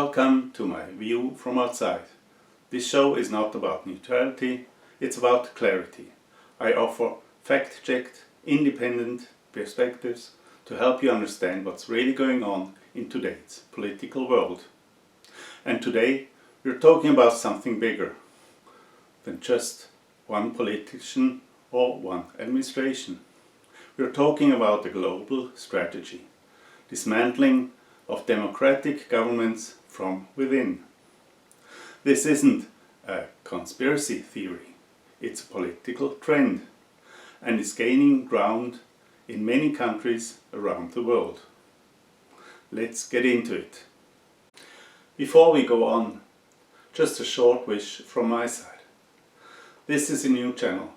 Welcome to my view from outside. This show is not about neutrality, it's about clarity. I offer fact-checked, independent perspectives to help you understand what's really going on in today's political world. And today we're talking about something bigger than just one politician or one administration. We're talking about a global strategy, dismantling of democratic governments from within. This isn't a conspiracy theory, it's a political trend and is gaining ground in many countries around the world. Let's get into it. Before we go on, just a short wish from my side. This is a new channel.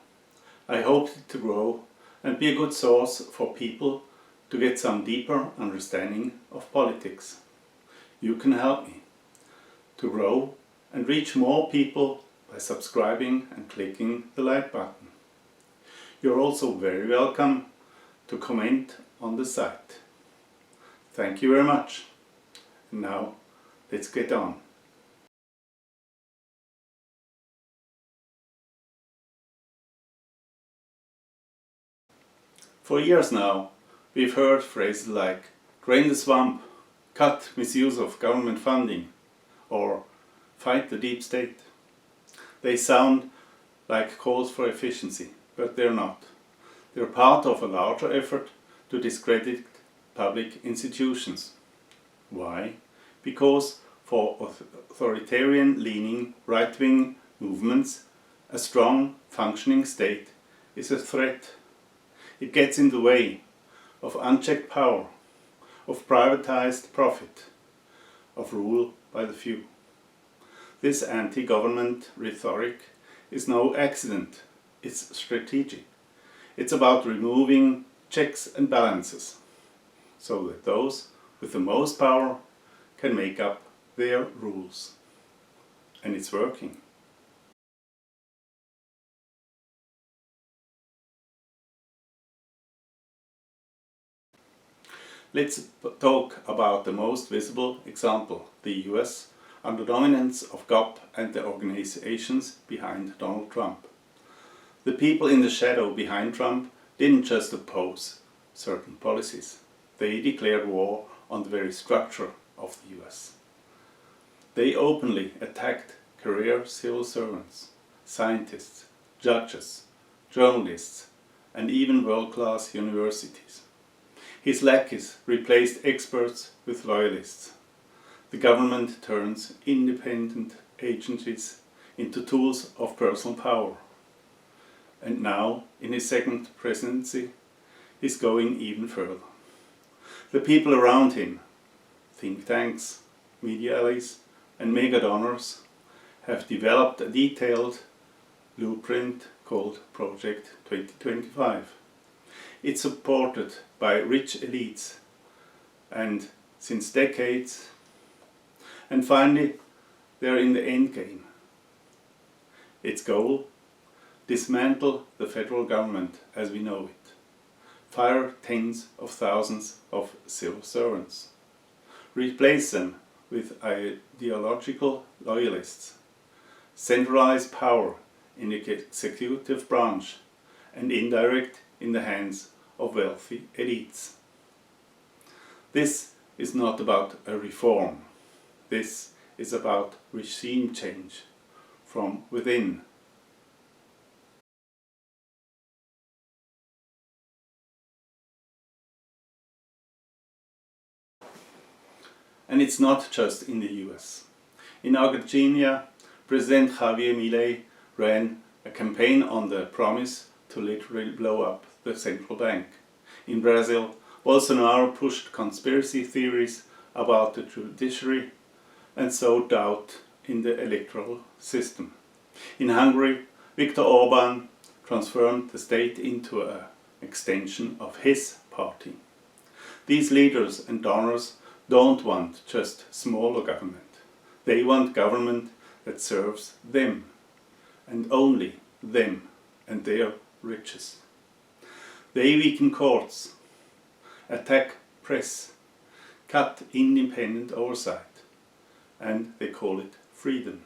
I hope it to grow and be a good source for people to get some deeper understanding of politics. You can help me to grow and reach more people by subscribing and clicking the like button. You're also very welcome to comment on the site. Thank you very much. And now let's get on. For years now, we've heard phrases like drain the swamp, cut misuse of government funding, or fight the deep state. They sound like calls for efficiency, but they're not. They're part of a larger effort to discredit public institutions. Why? Because for authoritarian-leaning right-wing movements, a strong, functioning state is a threat. It gets in the way of unchecked power, of privatized profit, of rule by the few. This anti-government rhetoric is no accident, it's strategic. It's about removing checks and balances, so that those with the most power can make up their rules. And it's working. Let's talk about the most visible example, the US, under dominance of GOP and the organizations behind Donald Trump. The people in the shadow behind Trump didn't just oppose certain policies. They declared war on the very structure of the US. They openly attacked career civil servants, scientists, judges, journalists, and even world-class universities. His lackeys replaced experts with loyalists. The government turns independent agencies into tools of personal power. And now, in his second presidency, he's going even further. The people around him, think tanks, media allies, and mega donors, have developed a detailed blueprint called Project 2025. It's supported by rich elites and since decades. And finally, they're in the end game. Its goal? Dismantle the federal government as we know it. Fire tens of thousands of civil servants. Replace them with ideological loyalists. Centralize power in the executive branch and indirect in the hands of wealthy elites. This is not about a reform. This is about regime change from within. And it's not just in the US. In Argentina, President Javier Milei ran a campaign on the promise to literally blow up the central bank. In Brazil, Bolsonaro pushed conspiracy theories about the judiciary and sowed doubt in the electoral system. In Hungary, Viktor Orbán transformed the state into an extension of his party. These leaders and donors don't want just smaller government. They want government that serves them, and only them and their riches. They weaken courts, attack press, cut independent oversight, and they call it freedom.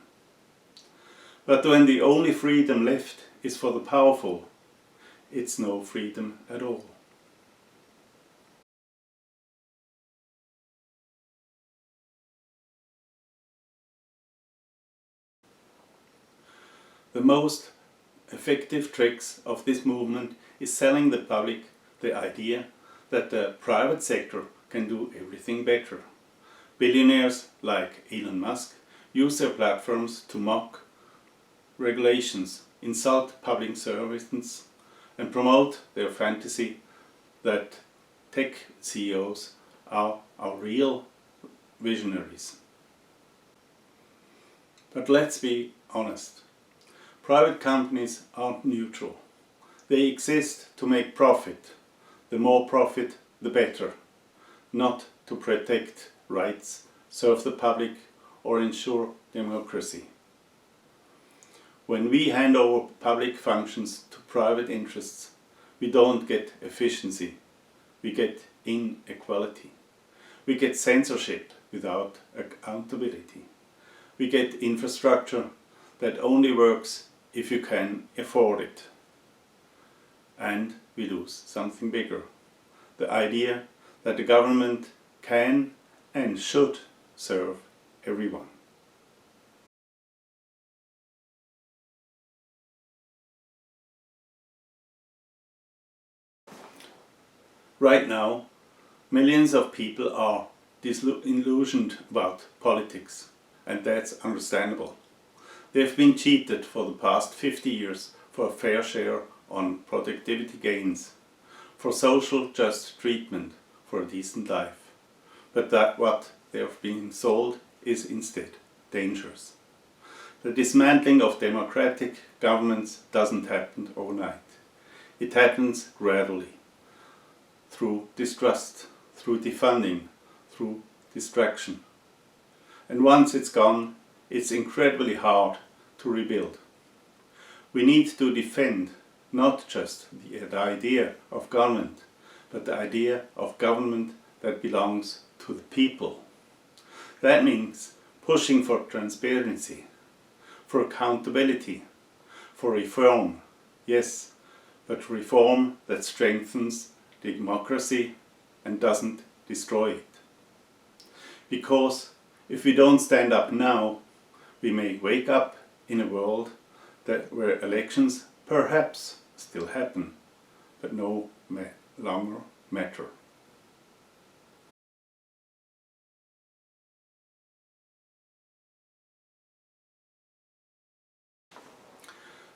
But when the only freedom left is for the powerful, it's no freedom at all. The most effective tricks of this movement is selling the public the idea that the private sector can do everything better. Billionaires like Elon Musk use their platforms to mock regulations, insult public servants, and promote their fantasy that tech CEOs are our real visionaries. But let's be honest. Private companies aren't neutral. They exist to make profit. The more profit, the better. Not to protect rights, serve the public, or ensure democracy. When we hand over public functions to private interests, we don't get efficiency. We get inequality. We get censorship without accountability. We get infrastructure that only works if you can afford it. And we lose something bigger. The idea that the government can and should serve everyone. Right now, millions of people are disillusioned about politics, and that's understandable. They've been cheated for the past 50 years for a fair share on productivity gains, for social just treatment, for a decent life. But that what they have been sold is instead dangerous. The dismantling of democratic governments doesn't happen overnight. It happens gradually, through distrust, through defunding, through distraction. And once it's gone, it's incredibly hard to rebuild. We need to defend not just the idea of government, but the idea of government that belongs to the people. That means pushing for transparency, for accountability, for reform, yes, but reform that strengthens democracy and doesn't destroy it. Because if we don't stand up now, we may wake up in a world where elections perhaps still happen, but no longer matter.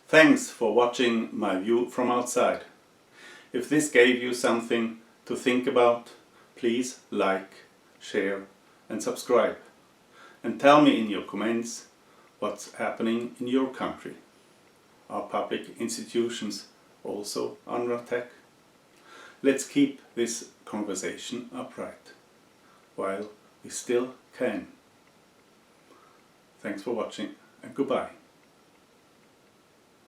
Thanks for watching my view from outside. If this gave you something to think about, please like, share and subscribe. And tell me in your comments what's happening in your country. Are public institutions also under attack? Let's keep this conversation upright while we still can. Thanks for watching and goodbye.